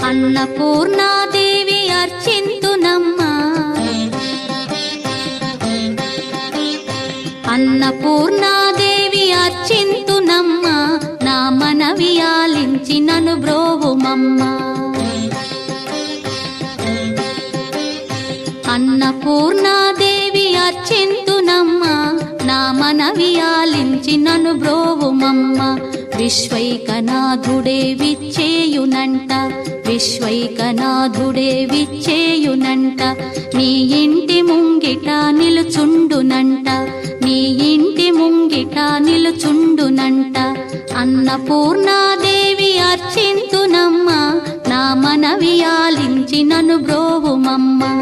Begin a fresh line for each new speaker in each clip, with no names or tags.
అన్నపూర్ణాదేవి అర్చింతునమ్మా, అన్నపూర్ణాదేవి అర్చింతునమ్మా, నా మనవి ఆలించి నన్ను బ్రోవుమమ్మా. అన్నపూర్ణాదేవి అర్చింతునమ్మా, నా మనవి ఆలించి నన్ను బ్రోవుమమ్మా. విశ్వైకనాథుడే విచ్చేయునంట, విశ్వైకనాథుడే విచ్చేయునంట, నీ ఇంటి ముంగిట నిలుచుండునంట, నీ ఇంటి ముంగిట నిలుచుండునంట. అన్నపూర్ణాదేవి అర్చింతునమ్మా, నా మనవి ఆలించి నన్ను బ్రోవుమమ్మా.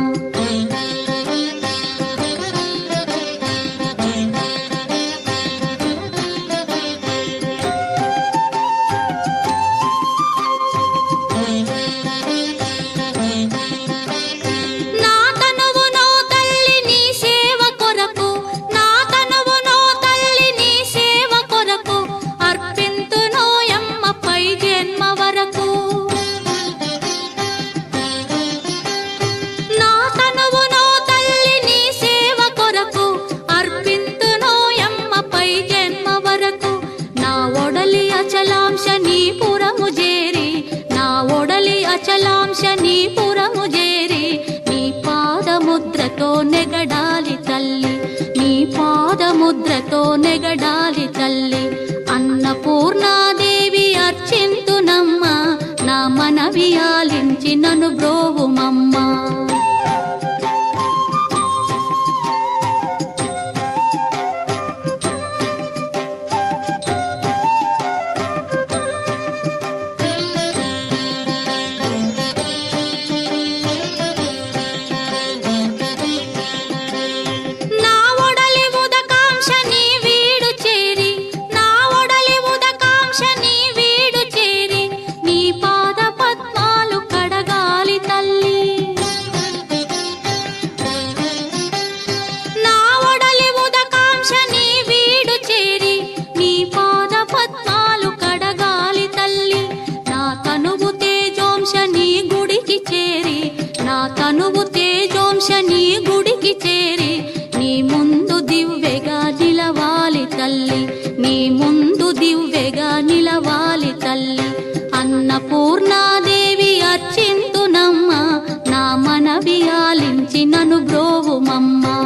అచలాంశనీపురము చేరి నీ పాదముద్రతో నెగడాలి తల్లి, నీ పాదముద్రతో నెగడాలి తల్లి. అన్నపూర్ణాదేవి అర్చింతునమ్మా, నా మనవి ఆలించి నన్ను బ్రోవుమమ్మా. తనువు తేజోంశని గుడికి చేరి నీ ముందు దివ్వెగా నిలవాలి తల్లి, నీ ముందు దివ్వెగా నిలవాలి తల్లి. అన్నపూర్ణాదేవి అర్చింతునమ్మా, నా మనవి ఆలించి నన్ను బ్రోవుమమ్మా.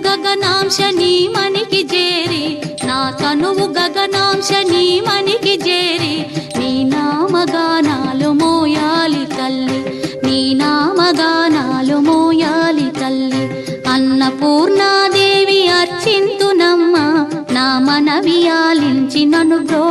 గగనాంశని మనికి చేరి, నా తనువు గగనాంశని మనికి చేరి నీ నామగానాలు మోయాలి తల్లి, నీ నామగానాలు మోయాలి తల్లి. అన్నపూర్ణాదేవి అర్చింతునమ్మా, నా మనవి ఆలించి నన్ను బ్రో